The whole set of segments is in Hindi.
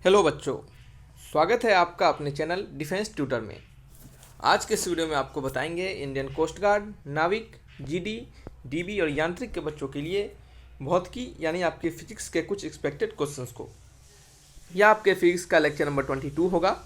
हेलो बच्चों, स्वागत है आपका अपने चैनल डिफेंस ट्यूटर में। आज के इस वीडियो में आपको बताएंगे इंडियन कोस्ट गार्ड, नाविक, जीडी, डीबी और यांत्रिक के बच्चों के लिए भौतिकी यानी आपके फिजिक्स के कुछ एक्सपेक्टेड क्वेश्चंस को। यह आपके फिजिक्स का लेक्चर नंबर 22 होगा।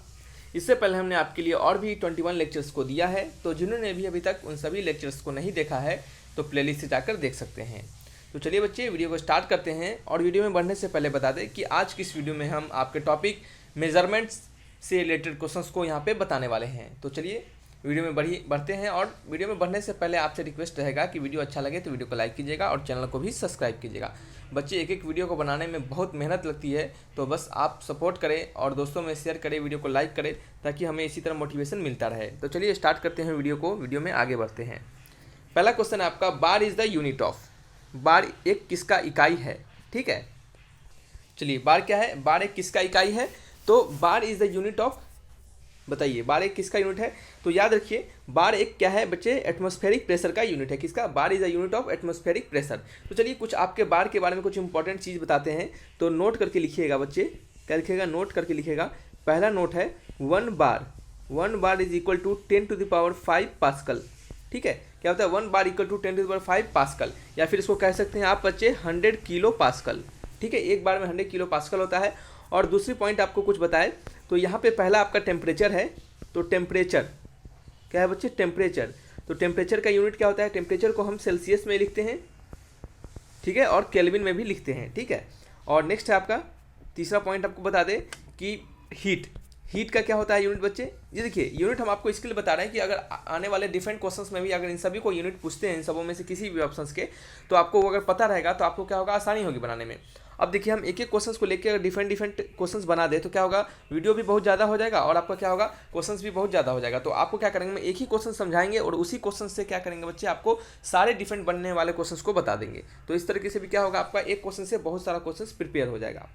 इससे पहले हमने आपके लिए और भी 21 लेक्चर्स को दिया है, तो जिन्होंने भी अभी तक उन सभी लेक्चर्स को नहीं देखा है तो प्लेलिस्ट से जाकर देख सकते हैं। तो चलिए बच्चे, वीडियो को स्टार्ट करते हैं। और वीडियो में बढ़ने से पहले बता दें कि आज की इस वीडियो में हम आपके टॉपिक मेजरमेंट्स से रिलेटेड क्वेश्चंस को यहाँ पे बताने वाले हैं। तो चलिए वीडियो में बढ़ते हैं। और वीडियो में बढ़ने से पहले आपसे रिक्वेस्ट रहेगा कि वीडियो अच्छा लगे तो वीडियो को लाइक कीजिएगा और चैनल को भी सब्सक्राइब कीजिएगा। बच्चे, एक एक वीडियो को बनाने में बहुत मेहनत लगती है, तो बस आप सपोर्ट करें और दोस्तों में शेयर करें, वीडियो को लाइक करें, ताकि हमें इसी तरह मोटिवेशन मिलता रहे। तो चलिए स्टार्ट करते हैं वीडियो को। वीडियो में आगे बढ़ते हैं। पहला क्वेश्चन है आपका, बार इज़ द यूनिट ऑफ। बार एक किसका इकाई है? ठीक है, चलिए बार क्या है? बार एक किसका इकाई है? तो bar is the unit of, बताइए बार एक किसका यूनिट है? तो याद रखिए, बार एक क्या है बच्चे? एटमॉस्फेरिक प्रेशर का यूनिट है। किसका? Bar is the unit of atmospheric pressure. तो चलिए कुछ आपके बार के बारे में कुछ इंपॉर्टेंट चीज़ बताते हैं, तो नोट करके लिखिएगा बच्चे। क्या लिखिएगा? नोट करके लिखिएगा। पहला नोट है 1 bar. 1 bar is equal to 10⁵ pascal. ठीक है, क्या होता है? 1 बार इक्वल टू 10⁵ पास्कल, या फिर इसको कह सकते हैं आप बच्चे 100 किलो पास्कल। ठीक है, एक बार में 100 किलो पास्कल होता है। और दूसरी पॉइंट आपको कुछ बताए, तो यहाँ पे पहला आपका टेम्परेचर है। तो टेम्परेचर क्या है बच्चे? टेम्परेचर। तो टेम्परेचर का यूनिट क्या होता है? टेम्परेचर को हम सेल्सियस में लिखते हैं, ठीक है, और केल्विन में भी लिखते हैं। ठीक है, और नेक्स्ट है आपका तीसरा पॉइंट, आपको बता दें कि हीट। हीट का क्या होता है यूनिट बच्चे? ये देखिए, यूनिट हम आपको इसके लिए बता रहे हैं कि अगर आने वाले डिफरेंट क्वेश्चंस में भी अगर इन सभी को यूनिट पूछते हैं, इन सबों में से किसी भी ऑप्शंस के, तो आपको अगर पता रहेगा तो आपको क्या होगा? आसानी होगी बनाने में। अब देखिए, हम एक एक क्वेश्चंस को लेकर अगर डिफरेंट क्वेश्चंस बना दे तो क्या होगा? वीडियो भी बहुत ज़्यादा हो जाएगा और आपका क्या होगा? क्वेश्चंस भी बहुत ज़्यादा हो जाएगा। तो आपको क्या करेंगे, मैं एक ही क्वेश्चन समझाएंगे और उसी क्वेश्चन से क्या करेंगे बच्चे? आपको सारे डिफरेंट बनने वाले क्वेश्चंस को बता देंगे। तो इस तरीके से भी क्या होगा? आपका एक क्वेश्चन से बहुत सारा क्वेश्चन प्रिपेयर हो जाएगा।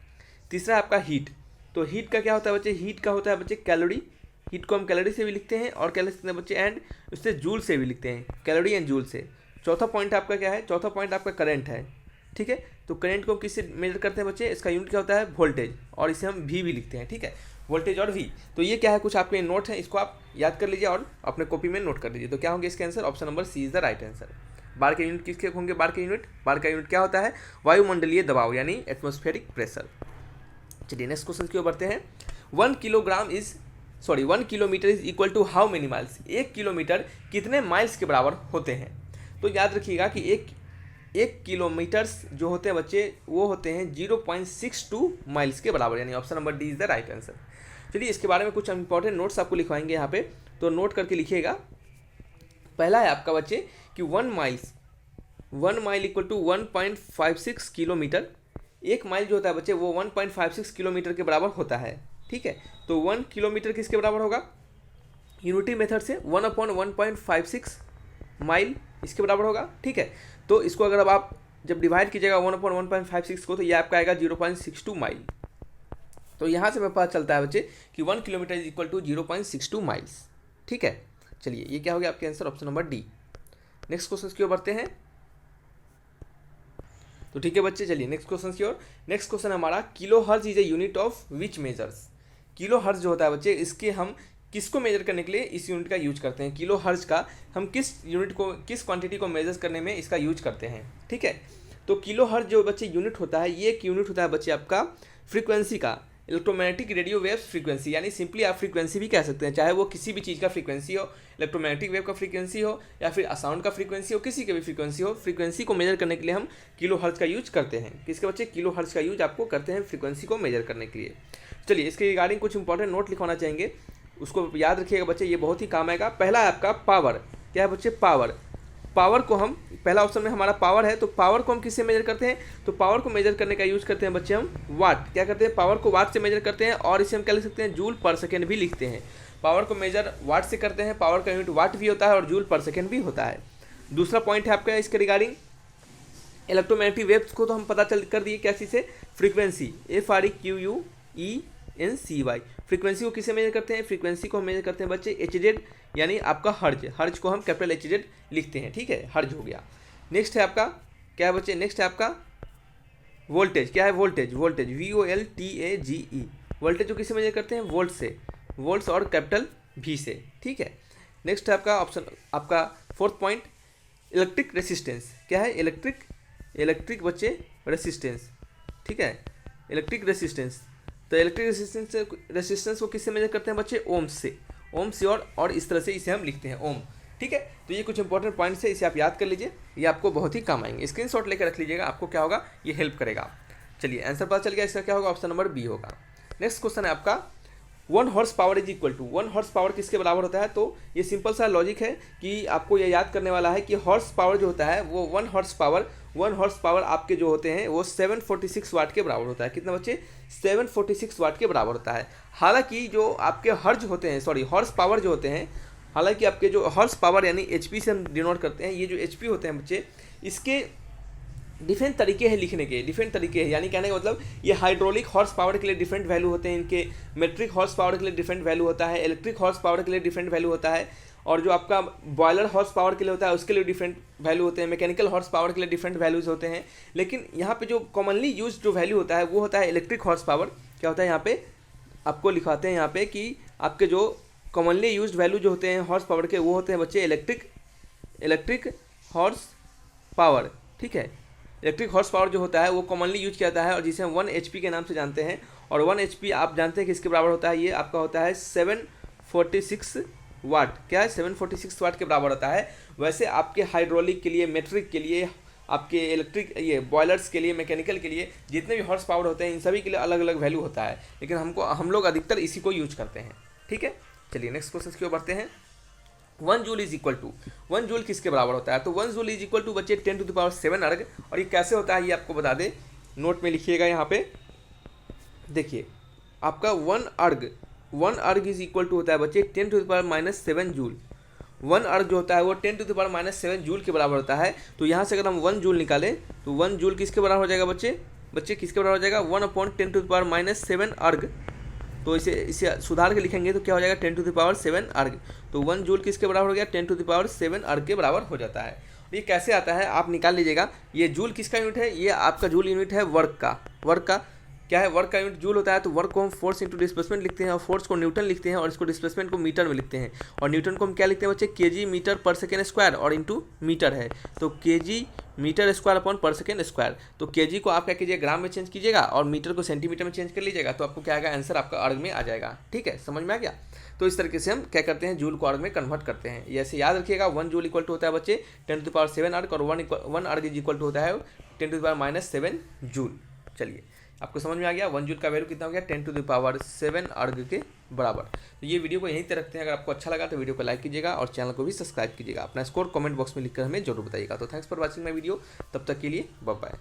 तीसरा है आपका हीट। तो हीट का क्या होता है बच्चे? हीट का होता है बच्चे कैलोरी। हीट को हम कैलोरी से भी लिखते हैं और क्या लिख सकते हैं बच्चे? एंड उससे जूल से भी लिखते हैं, कैलोरी एंड जूल से। चौथा पॉइंट आपका क्या है? चौथा पॉइंट आपका करंट है। ठीक है, तो करंट को हम किससे मेजर करते हैं बच्चे? इसका यूनिट क्या होता है? वोल्टेज, और इसे हम वी भी लिखते हैं। ठीक है, वोल्टेज और वी। तो ये क्या है? कुछ आपके नोट हैं, इसको आप याद कर लीजिए और अपने कॉपी में नोट कर लीजिए। तो क्या होंगे इसके answer? Option number C is the right answer. Bar के यूनिट किसके होंगे? बार के यूनिट, बार का यूनिट क्या होता है? वायुमंडलीय दबाव यानी एटमॉस्फेरिक प्रेशर। चलिए नेक्स्ट क्वेश्चन की ओर बढ़ते हैं। 1 kilometre is equal to how many miles. 1 kilometre कितने माइल्स के बराबर होते हैं? तो याद रखिएगा कि एक किलोमीटर्स जो होते हैं बच्चे, वो होते हैं 0.62 माइल्स के बराबर, यानी option number D is the right answer. चलिए इसके बारे में कुछ इंपॉर्टेंट नोट्स आपको लिखवाएंगे यहाँ पे, तो नोट करके लिखिएगा। पहला है आपका बच्चे कि 1 माइल इक्वल टू 1.56 किलोमीटर। एक माइल जो होता है बच्चे वो 1.56 किलोमीटर के बराबर होता है। ठीक है, तो 1 किलोमीटर किसके बराबर होगा? यूनिटी मेथड से 1/1.56 माइल इसके बराबर होगा। ठीक है, तो इसको अगर अब आप जब डिवाइड कीजिएगा 1/1.56 को, तो ये आपका आएगा 0.62 माइल। तो यहाँ से हमें पता चलता है बच्चे कि 1 kilometre is equal to 0.62 miles. ठीक है, चलिए ये क्या हो गया आपके answer? Option number D. Next question की ओर बढ़ते हैं। तो ठीक है बच्चे, चलिए नेक्स्ट क्वेश्चन की ओर। नेक्स्ट क्वेश्चन हमारा, kilo hertz is a unit of which measures. Kilo hertz जो होता है बच्चे, इसके हम किसको मेजर करने के लिए इस यूनिट का यूज करते हैं? किलो हर्ज का हम किस यूनिट को, किस क्वांटिटी को मेजर करने में इसका यूज करते हैं? ठीक है, तो किलो हर्ज जो बच्चे यूनिट होता है, ये एक यूनिट होता है बच्चे आपका फ्रीक्वेंसी का, इलेक्ट्रोमैग्नेटिक रेडियो वेव्स फ्रीक्वेंसी, यानी सिंपली आप फ्रीक्वेंसी भी कह सकते हैं, चाहे वो किसी भी चीज़ का फ्रीक्वेंसी हो, इलेक्ट्रोमैग्नेटिक वेव का फ्रीक्वेंसी हो या फिर साउंड का फ्रीक्वेंसी हो, किसी के भी फ्रीक्वेंसी हो, फ्रीक्वेंसी को मेजर करने के लिए हम किलो हर्ज का यूज करते हैं। किसके बच्चे? किलो हर्ज का यूज आपको करते हैं फ्रीक्वेंसी को मेजर करने के लिए। चलिए इसके रिगार्डिंग कुछ इंपॉर्टेंट नोट लिखवाना चाहेंगे, उसको याद रखिएगा बच्चे, ये बहुत ही काम आएगा। पहला है आपका पावर। क्या है बच्चे? पावर। पावर को हम, पहला ऑप्शन में हमारा पावर है, तो पावर को हम किससे मेजर करते हैं? तो पावर को मेजर करने का यूज करते हैं बच्चे हम वाट। क्या करते हैं? पावर को वाट से मेजर करते हैं, और इसे हम क्या लिख सकते हैं? जूल पर सेकेंड भी लिखते हैं। पावर को मेजर वाट से करते हैं, पावर का यूनिट वाट भी होता है और जूल पर सेकेंड भी होता है। दूसरा पॉइंट है आपका इसके रिगार्डिंग, इलेक्ट्रोमैग्नेटिक वेव्स को तो हम पता चल कर दिए क्या चीज़ से? Frequency, FREQUENCY। फ्रीक्वेंसी को किसे मेजर करते हैं? फ्रीक्वेंसी को हम मेजर करते हैं बच्चे एचजेड, यानी आपका हर्ज। हर्ज को हम कैपिटल एचजेड लिखते हैं। ठीक है, हर्ज हो गया। नेक्स्ट है आपका क्या है बच्चे? नेक्स्ट है आपका वोल्टेज। क्या है? Voltage, VOLTAGE। वोल्टेज को किससे मेजर करते हैं, वोल्ट से, वोल्ट्स और कैपिटल V से, ठीक है। नेक्स्ट है आपका ऑप्शन, आपका फोर्थ पॉइंट इलेक्ट्रिक रेसिस्टेंस। क्या है, इलेक्ट्रिक बच्चे रेसिस्टेंस, ठीक है, इलेक्ट्रिक रेसिस्टेंस। तो इलेक्ट्रिक रेसिस्टेंस को किससे मेजर करते हैं बच्चे, ओम्स से, ओम्स से, और इस तरह से इसे हम लिखते हैं ओम, ठीक है। तो ये कुछ इंपॉर्टेंट पॉइंट्स है, इसे आप याद कर लीजिए, ये आपको बहुत ही काम आएंगे। स्क्रीनशॉट लेकर रख लीजिएगा, आपको क्या होगा, ये हेल्प करेगा। चलिए आंसर पता चल गया, इसका क्या होगा, ऑप्शन नंबर बी होगा। नेक्स्ट क्वेश्चन है आपका 1 horsepower is equal to, 1 horsepower किसके बराबर होता है। तो ये सिंपल सा लॉजिक है कि आपको ये याद करने वाला है कि हॉर्स पावर जो होता है वो 1 हॉर्स पावर आपके जो होते हैं वो 746 वाट के बराबर होता है। कितना बच्चे, 746 वाट के बराबर होता है। हालांकि जो आपके हर्ज होते हैं, सॉरी हॉर्स पावर जो होते हैं, हालांकि आपके जो हॉर्स पावर यानी एचपी से हम डिनोट करते हैं, ये जो एचपी होते हैं बच्चे, इसके डिफरेंट तरीके हैं लिखने के, डिफरेंट तरीके हैं, यानी कहने का मतलब ये हाइड्रोलिक हॉर्स पावर के लिए डिफरेंट वैल्यू होते हैं इनके, मेट्रिक हॉर्स पावर के लिए डिफरेंट वैल्यू होता है, इलेक्ट्रिक हॉर्स पावर के लिए डिफरेंट वैल्यू होता है, और जो आपका बॉयलर हॉर्स पावर के लिए होता है उसके लिए डिफरेंट वैल्यू होते हैं, मैकेनिकल हॉर्स पावर के लिए डिफरेंट वैल्यूज होते हैं। लेकिन यहाँ पे जो कॉमनली यूज जो वैल्यू होता है वो होता है इलेक्ट्रिक हॉर्स पावर। क्या होता है यहाँ पे आपको लिखवाते हैं यहाँ पे कि आपके जो कॉमनली यूज्ड वैल्यू जो होते हैं हॉर्स पावर के, वो होते हैं बच्चे इलेक्ट्रिक हॉर्स पावर, ठीक है। इलेक्ट्रिक हॉर्स पावर जो होता है वो कॉमनली यूज किया जाता है और जिसे हम 1 HP के नाम से जानते हैं। और 1 HP आप जानते हैं कि इसके बराबर होता है, ये आपका होता है 746 वाट। क्या है, 746 वाट के बराबर होता है। वैसे आपके हाइड्रोलिक के लिए, मेट्रिक के लिए, आपके इलेक्ट्रिक ये बॉयलर्स के लिए, मैकेनिकल के लिए जितने भी हॉर्स पावर होते हैं इन सभी के लिए अलग अलग वैल्यू होता है, लेकिन हम लोग अधिकतर इसी को यूज करते हैं, ठीक है। चलिए नेक्स्ट क्वेश्चन की ओर बढ़ते हैं। 1 joule is equal to, 1 joule किसके बराबर होता है। तो 1 जूल इज इक्वल टू बच्चे 10⁻7 अर्ग। और ये कैसे होता है ये आपको बता दे, नोट में लिखिएगा यहाँ पे। देखिए आपका 1 अर्ग इज इक्वल टू होता है बच्चे 10⁻⁻7 जूल। 1 अर्ग जो होता है वो 10⁻⁻7 जूल के बराबर होता है। तो यहाँ से अगर हम 1 जूल निकालें तो 1 जूल किसके बराबर हो जाएगा बच्चे किसके बराबर हो जाएगा, 1/10⁻⁻7 अर्ग। तो इसे सुधार के लिखेंगे तो क्या हो जाएगा, 10⁻7 अर्ग। तो 1 जूल किसके बराबर हो गया, 10⁻7 अर्ग के बराबर हो जाता है। ये कैसे आता है आप निकाल लीजिएगा। ये जूल किसका यूनिट है, ये आपका जूल यूनिट है वर्क का। क्या है, वर्क का यूनिट जूल होता है। तो वर्क को हम फोर्स इंटू डिस्प्लेसमेंट लिखते हैं, और फोर्स को न्यूटन लिखते हैं, और इसको डिस्प्लेसमेंट को मीटर में लिखते हैं। और न्यूटन को हम क्या लिखते हैं बच्चे, केजी मीटर पर सेकेंड स्क्वायर, और इंटू मीटर है तो केजी मीटर स्क्वायर अपॉन पर सेकेंड स्क्वायर। तो केजी को आप क्या कीजिए, ग्राम में चेंज कीजिएगा, और मीटर को सेंटीमीटर में चेंज कर लीजिएगा, तो आपको क्या आएगा, आंसर आपका अर्ग में आ जाएगा, ठीक है। समझ में आ गया। तो इस तरीके से हम क्या करते हैं, जूल को अर्ग में कन्वर्ट करते हैं। ये ऐसे याद रखिएगा, 1 जूल इक्वल टू होता है बच्चे 10⁻7 अर्ग, और 1 अर्ग इज इक्वल टू होता है 10⁻⁻7 जूल। चलिए आपको समझ में आ गया 1 जूल का वैल्यू कितना हो गया, 10⁻7 अर्ग के बराबर। तो ये वीडियो को यहीं तक रखते हैं। अगर आपको अच्छा लगा तो वीडियो को लाइक कीजिएगा और चैनल को भी सब्सक्राइब कीजिएगा। अपना स्कोर कमेंट बॉक्स में लिखकर हमें जरूर बताइएगा। तो thanks for watching my video, तब तक के लिए बाय बाय।